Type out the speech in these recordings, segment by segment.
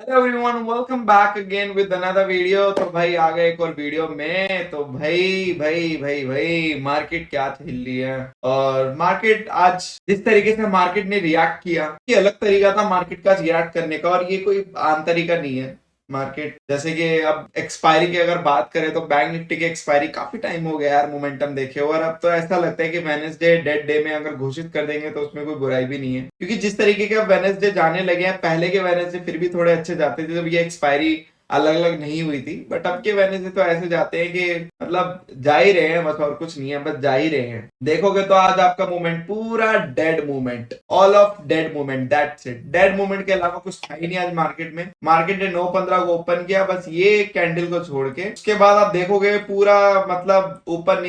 Hello everyone, welcome back again with another video. तो भाई आ गए एक और वीडियो में। तो भाई भाई भाई भाई मार्केट क्या हिल रही है। और मार्केट आज जिस तरीके से मार्केट ने रिएक्ट किया, ये अलग तरीका था मार्केट का रिएक्ट करने का, और ये कोई आम तरीका नहीं है। मार्केट जैसे कि अब एक्सपायरी की अगर बात करें तो बैंक निफ्टी की एक्सपायरी काफी टाइम हो गया यार मोमेंटम देखे, और अब तो ऐसा लगता है कि वेडनेसडे डेड डे में अगर घोषित कर देंगे तो उसमें कोई बुराई भी नहीं है, क्योंकि जिस तरीके के वेडनेसडे जाने लगे हैं, पहले के वेडनेसडे फिर भी थोड़े अच्छे जाते थे जब ये एक्सपायरी अलग अलग नहीं हुई थी, बट अब के वेडनेसडे तो ऐसे जाते हैं कि मतलब जा ही रहे हैं, बस और कुछ नहीं है, बस जा ही रहे हैं। देखोगे तो आज आपका मूवमेंट पूरा dead movement, all of dead movement, that's it. Dead movement के अलावा कुछ था ही नहीं आज मार्केट में। मार्केट ने 9:15 को ओपन किया, बस ये कैंडल को छोड़ के। उसके बाद आप देखोगे पूरा मतलब ऊपर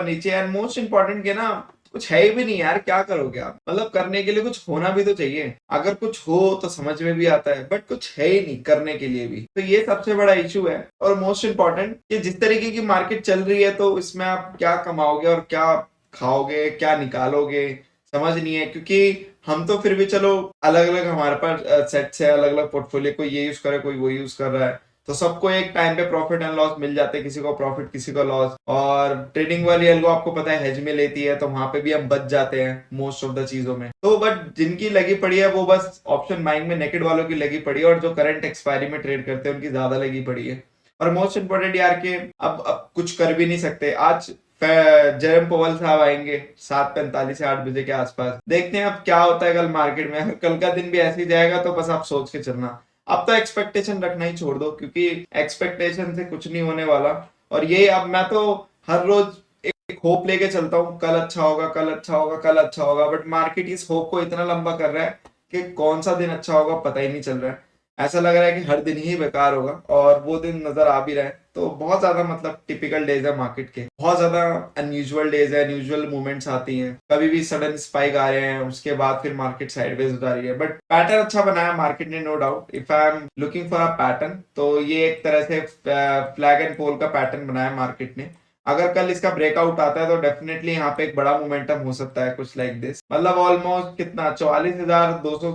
नीचे एंड मोस्ट इंपॉर्टेंट के ना कुछ है ही भी नहीं यार, क्या करोगे आप? मतलब करने के लिए कुछ होना भी तो चाहिए। अगर कुछ हो तो समझ में भी आता है, बट कुछ है ही नहीं करने के लिए भी, तो ये सबसे बड़ा इशू है। और मोस्ट इंपॉर्टेंट कि जिस तरीके की मार्केट चल रही है, तो इसमें आप क्या कमाओगे और क्या खाओगे, क्या निकालोगे, समझ नहीं है। क्योंकि हम तो फिर भी चलो अलग अलग हमारे पास सेट्स है, अलग अलग पोर्टफोलियो, कोई ये यूज करे कोई वो यूज कर रहा है, तो सबको एक टाइम पे प्रॉफिट एंड लॉस मिल जाते हैं, किसी को प्रॉफिट किसी को लॉस। और ट्रेडिंग वाली अलगो आपको पता है हेज में लेती है, तो वहां पे भी हम बच जाते हैं मोस्ट ऑफ द चीजों में। तो बट जिनकी लगी पड़ी है वो बस ऑप्शन बाइंग में नेकेड वालों की लगी पड़ी है, और जो करंट एक्सपायरी में ट्रेड करते हैं उनकी ज्यादा लगी पड़ी है। और मोस्ट इंपोर्टेंट यार के अब कुछ कर भी नहीं सकते। आज जेरम पोवल साहब आएंगे 7:45 से 8 बजे के आसपास, देखते हैं अब क्या होता है कल मार्केट में। अगर कल का दिन भी ऐसे ही जाएगा तो बस आप सोच के चलना। अब तो एक्सपेक्टेशन रखना ही छोड़ दो, क्योंकि एक्सपेक्टेशन से कुछ नहीं होने वाला। और ये अब मैं तो हर रोज एक होप लेके चलता हूँ, कल अच्छा होगा, कल अच्छा होगा, कल अच्छा होगा, बट मार्केट इस होप को इतना लंबा कर रहा है कि कौन सा दिन अच्छा होगा पता ही नहीं चल रहा है। ऐसा लग रहा है कि हर दिन ही बेकार होगा, और वो दिन नजर आ भी रहा है। तो बहुत ज्यादा मतलब टिपिकल डेज है मार्केट के, बहुत ज्यादा अनयूजुअल डेज है, अनयूजुअल मूवमेंट्स आती हैं, कभी भी सडन स्पाइक आ रहे हैं, उसके बाद फिर मार्केट साइडवेज जा रही है। बट पैटर्न अच्छा बनाया मार्केट ने, no doubt. If I am looking for a pattern, तो ये एक तरह से फ्लैग एंड पोल का पैटर्न बनाया मार्केट ने। अगर कल इसका ब्रेकआउट आता है तो डेफिनेटली यहाँ पे एक बड़ा मोमेंटम हो सकता है, कुछ लाइक दिस। मतलब ऑलमोस्ट कितना 44,200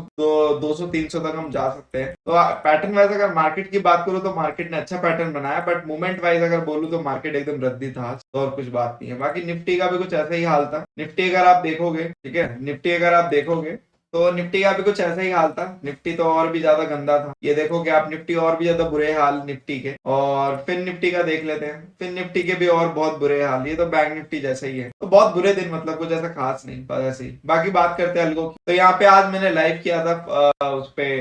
200-300 तक हम जा सकते हैं। तो पैटर्न वाइज अगर मार्केट की बात करूँ तो मार्केट ने अच्छा पैटर्न बनाया, बट मूवमेंट वाइज अगर बोलूँ तो मार्केट एकदम रद्दी था आज, तो और कुछ बात नहीं है। बाकी निफ्टी का भी कुछ ऐसा ही हाल था। निफ्टी अगर आप देखोगे, ठीक है, निफ्टी अगर आप देखोगे तो निफ्टी का भी कुछ ऐसा ही हाल था। निफ्टी तो और भी ज्यादा गंदा था, ये देखोगे आप, निफ्टी और भी ज्यादा बुरे हाल निफ्टी के। और फिर निफ्टी का देख लेते हैं, फिर निफ्टी के भी और बहुत बुरे हाल। ये तो बैंक निफ्टी जैसा ही है, तो बहुत बुरे दिन, मतलब कुछ ऐसा खास नहीं, बस ऐसे ही। बाकी बात करते हैं अलगो की। तो यहाँ पे आज मैंने लाइव किया था उस पे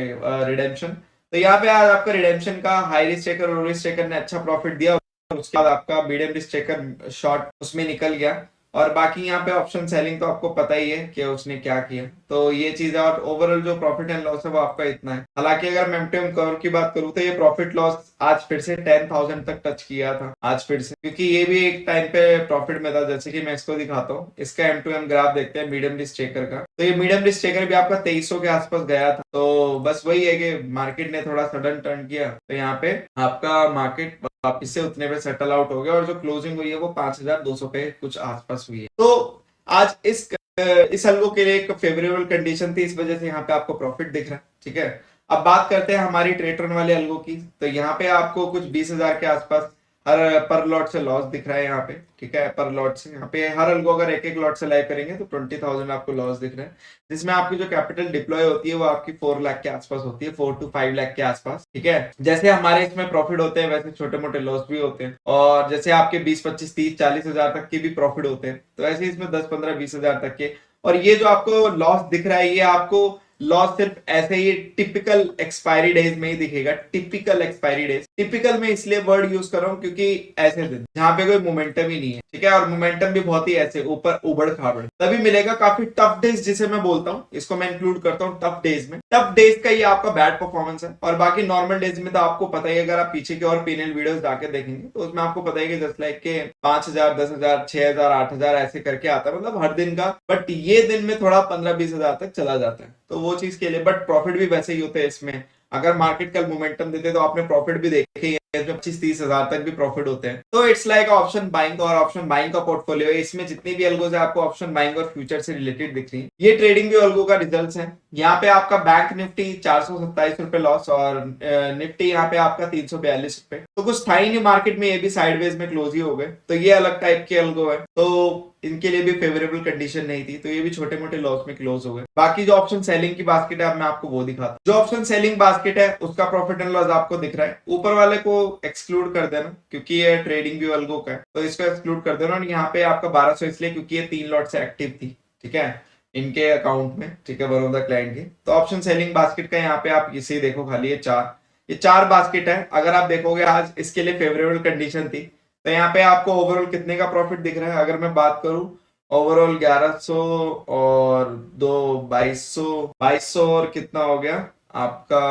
रिडेम्पशन। तो यहाँ पे आज आपका रिडेम्पशन का हाई रिस्क टेकर और रिस्क टेकर ने अच्छा प्रॉफिट दिया, उसके बाद आपका मीडियम रिस्क टेकर शॉर्ट उसमें निकल गया। और बाकी यहाँ पे ऑप्शन सेलिंग तो आपको पता ही है कि उसने क्या किया, तो ये चीज है। और ओवरऑल जो प्रॉफिट एंड लॉस है वो आपका इतना है। हालांकि अगर मोमेंटम कर्व की बात करूँ तो ये प्रॉफिट लॉस आज फिर से 10,000 तक टच किया था आज फिर से, क्योंकि ये भी एक टाइम पे प्रॉफिट में था। जैसे कि मैं इसको दिखाता हूँ, इसका M2M ग्राफ देखते हैं मीडियम रिस्क टेकर का। तो ये मीडियम रिस्क टेकर भी आपका 2300 के आसपास गया था। तो बस वही है कि मार्केट ने थोड़ा सडन टर्न किया, तो यहाँ पे आपका मार्केट वापिस से उतने पे सेटल आउट हो गया, और जो क्लोजिंग हुई है वो 5,200 पे कुछ आसपास हुई है। तो आज इस अलगो के लिए एक फेवरेबल कंडीशन थी, इस वजह से यहाँ पे आपको प्रॉफिट दिख रहा है, ठीक है। अब बात करते हैं हमारी ट्रेटरन वाले अलगो की। तो यहाँ पे आपको कुछ 20,000 के आसपास हर पर लॉट से लॉस दिख रहा है यहाँ पे, ठीक है। पर लॉट से यहाँ पे हर अलगो अगर एक एक लॉट से लाइव करेंगे तो 20,000 आपको लॉस दिख रहा है, जिसमें आपकी जो कैपिटल डिप्लॉय होती है वो आपकी 4 लाख के आसपास होती है, 4 to 5 लाख के आसपास, ठीक है। जैसे हमारे इसमें प्रॉफिट होते हैं वैसे छोटे मोटे लॉस भी होते हैं, और जैसे आपके 20, 25, 30, 40 हजार तक के भी प्रॉफिट होते हैं, तो ऐसे इसमें 10, 15, 20 हजार तक के। और ये जो आपको लॉस दिख रहा है, ये आपको लॉस सिर्फ ऐसे ही टिपिकल एक्सपायरी डेज में ही दिखेगा। टिपिकल एक्सपायरी डेज, टिपिकल में इसलिए वर्ड यूज कर रहा हूं क्योंकि ऐसे दिन जहां पे कोई मोमेंटम ही नहीं है, ठीक है, और मोमेंटम भी बहुत ही ऐसे ऊपर उबड़ खाबड़ तभी मिलेगा। काफी टफ डेज जिसे मैं बोलता हूँ, इसको मैं इंक्लूड करता हूँ टफ डेज में। टफ डेज का ये आपका बैड परफॉर्मेंस है। और बाकी नॉर्मल डेज में तो आपको पता ही, अगर आप पीछे के और पीएनएल वीडियोस जाके देखेंगे तो उसमें आपको पता है कि जस्ट लाइक के 5,000, 10,000, 6,000, 8,000 ऐसे करके आता है, मतलब हर दिन का। बट ये दिन में थोड़ा 15, 20 हजार तक चला जाता है, तो वो चीज के लिए। बट प्रॉफिट भी वैसे ही होते हैं इसमें। अगर मार्केट कल मोमेंटम देते तो आपने प्रॉफिट भी देखे ही इसमें 25-30 हजार तक भी प्रॉफिट होते हैं। तो इट्स लाइक ऑप्शन बाइंग, और ऑप्शन बाइंग का पोर्टफोलियो है। इसमें जितनी भी अलगोज है आपको ऑप्शन बाइंग और फ्यूचर से रिलेटेड दिख रही है। ये ट्रेडिंग व्यू अलगो का रिजल्ट है। यहाँ पे आपका बैंक निफ्टी 427 रुपए लॉस, और निफ्टी यहाँ पे आपका 342 रुपए। तो कुछ था ही नहीं मार्केट में, ये भी साइडवेज में क्लोज ही हो गए। तो ये अलग टाइप के अलगो है, तो इनके लिए भी फेवरेबल कंडीशन नहीं थी, तो ये भी छोटे मोटे लॉस में क्लोज हो गए। बाकी जो ऑप्शन सेलिंग की बास्केट है, अब मैं आपको वो दिखाता हूं। जो ऑप्शन सेलिंग बास्केट है उसका प्रॉफिट एंड लॉस आपको दिख रहा है। ऊपर वाले को एक्सक्लूड कर देना क्योंकि ये ट्रेडिंग व्यू अलगो का है, तो इसको एक्सक्लूड कर देना। और यहाँ पे आपका 1200 इसलिए क्योंकि ये 3 लॉट से एक्टिव थी, ठीक है, इनके अकाउंट में, ठीक है, वन ऑफ द क्लाइंट के। तो ऑप्शन सेलिंग बास्केट का यहाँ पे आप इसे देखो, खाली ये चार बास्केट है। अगर आप देखोगे आज इसके लिए फेवरेबल कंडीशन थी, तो यहाँ पे आपको ओवरऑल कितने का प्रॉफिट दिख रहा है। अगर मैं बात करूं ओवरऑल 1100 और 2200 और कितना हो गया आपका,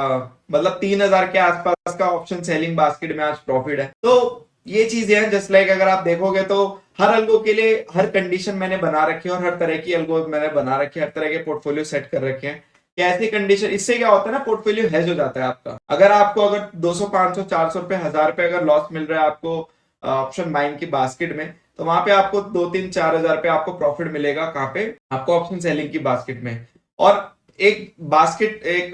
मतलब 3000 के आसपास का ऑप्शन सेलिंग बास्केट में आज प्रॉफिट है। तो ये चीजें हैं। जस्ट लाइक अगर आप देखोगे तो हर अलगो के लिए हर कंडीशन मैंने बना रखी है, और हर तरह की अलगो मैंने बना रखी है, हर तरह के पोर्टफोलियो सेट कर रखे हैं कि ऐसी कंडीशन, इससे क्या होता है ना, पोर्टफोलियो हेज हो जाता है आपका। अगर आपको अगर 200 500 400 रुपए 1000 रुपए अगर लॉस मिल रहा है आपको ऑप्शन बाइंग की बास्केट में, तो वहां पे आपको 2-3-4 हजार रुपए आपको प्रॉफिट मिलेगा। कहाँ पे? आपको ऑप्शन सेलिंग की बास्केट में। और एक बास्केट, एक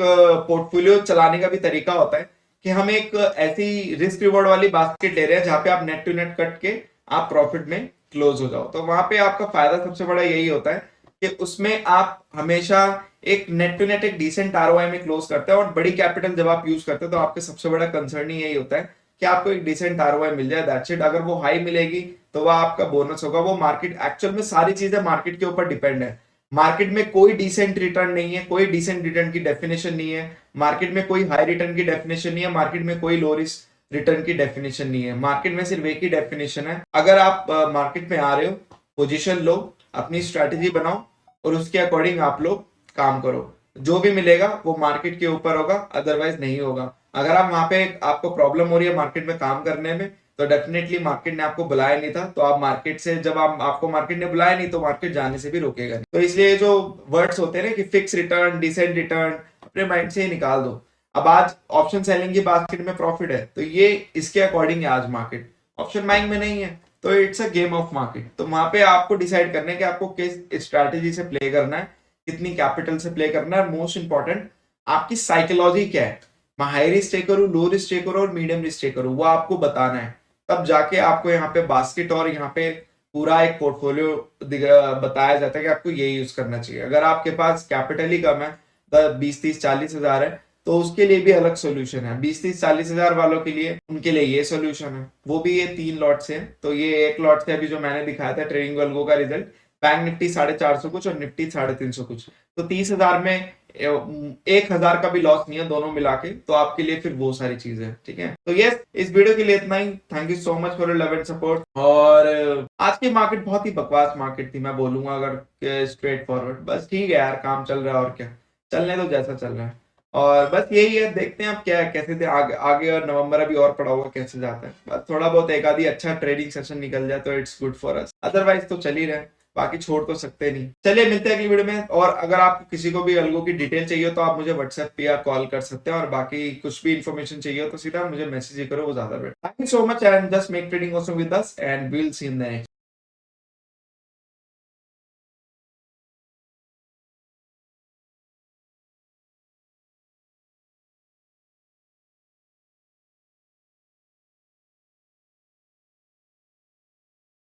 पोर्टफोलियो चलाने का भी तरीका होता है कि हम एक ऐसी रिस्क रिवॉर्ड वाली बास्केट ले रहे हैं जहां पे आप नेट टू नेट कट के आप प्रॉफिट में क्लोज हो जाओ। तो वहां पे आपका फायदा सबसे बड़ा यही होता है कि उसमें आप हमेशा एक नेट टू नेट एक डिसेंट आरओआई में क्लोज करते हैं। और बड़ी कैपिटल जब आप यूज करते हैं तो आपके सबसे बड़ा कंसर्न ही यही होता है कि आपको एक डिसेंट आरओआई मिल जाए, दैट्स इट। अगर वो हाई मिलेगी तो वह आपका बोनस होगा। वो मार्केट, एक्चुअल में सारी चीजें मार्केट के ऊपर डिपेंड है। मार्केट में कोई डिसेंट रिटर्न नहीं है, कोई डिसेंट रिटर्न की डेफिनेशन नहीं है। मार्केट में कोई हाई रिटर्न की डेफिनेशन नहीं है, मार्केट में कोई लो रिस्क रिटर्न की डेफिनेशन नहीं है। मार्केट में सिर्फ एक ही डेफिनेशन है, अगर आप मार्केट में आ रहे हो, पोजीशन लो, अपनी स्ट्रैटेजी बनाओ और उसके अकॉर्डिंग आप लोग काम करो। जो भी मिलेगा वो मार्केट के ऊपर होगा, अदरवाइज नहीं होगा। अगर आप वहां पे आपको प्रॉब्लम हो रही है मार्केट में काम करने में, तो डेफिनेटली मार्केट ने आपको बुलाया नहीं था, तो आप मार्केट से, जब आपको मार्केट ने बुलाया नहीं तो मार्केट जाने से भी रोकेगा नहीं। तो इसलिए जो वर्ड्स होते हैं ना कि फिक्स रिटर्न, डिसेंट रिटर्न, अपने माइंड से ही निकाल दो। अब आज ऑप्शन सेलिंग की बास्केट में प्रॉफिट है, तो ये इसके अकॉर्डिंग है आज मार्केट, ऑप्शन बाइंग में नहीं है। तो it's a game of market. तो वहां पे आपको डिसाइड करना है कि आपको किस स्ट्रैटेजी से प्ले करना है, कितनी कैपिटल से प्ले करना है। मोस्ट इंपॉर्टेंट आपकी साइकोलॉजी क्या है, मैं हाई रिस्क टेक करूं, लो रिस्क टेक करूं और मीडियम रिस्क टेक करूं, वो आपको बताना है। तब जाके आपको यहाँ पे बास्केट और यहाँ पे पूरा एक पोर्टफोलियो बताया जाता है कि आपको ये यूज करना चाहिए। अगर आपके पास कैपिटल ही कम है, 20-30-40 हजार है, तो उसके लिए भी अलग सोल्यूशन है। 20-30-40 हजार वालों के लिए, उनके लिए ये सोल्यूशन है, वो भी ये 3 लॉट से है। तो ये एक लॉट से अभी जो मैंने दिखाया था ट्रेडिंग अलगो का रिजल्ट, बैंक निफ्टी 450 कुछ और निफ्टी 350 कुछ, तो 30 हजार में 1000 का भी लॉस नहीं है दोनों मिला के। तो आपके लिए फिर वो सारी चीजें हैं, ठीक है। तो यस, इस वीडियो के लिए इतना ही। Thank you so much for your love and support. और आज की मार्केट बहुत ही बकवास मार्केट थी, मैं बोलूंगा अगर स्ट्रेट फॉरवर्ड। बस ठीक है यार, काम चल रहा है और क्या, चलने दो जैसा चल रहा है। और बस यही है, देखते हैं अब क्या कैसे थे आगे और नवंबर अभी और पड़ा हुआ कैसे जाता है। बस थोड़ा बहुत एक आधी अच्छा ट्रेडिंग सेशन निकल जाए तो it's good for us, otherwise तो चल ही रहे, बाकी छोड़ तो सकते नहीं। चलिए मिलते हैं अगली वीडियो में। और अगर आपको किसी को भी अलगो की डिटेल चाहिए हो तो आप मुझे व्हाट्सएप पे या कॉल कर सकते हैं, और बाकी कुछ भी इन्फॉर्मेशन चाहिए हो तो सीधा मुझे मैसेज ही करो, वो ज्यादा better. Thank you so much and just make trading awesome with us and we will see in the next.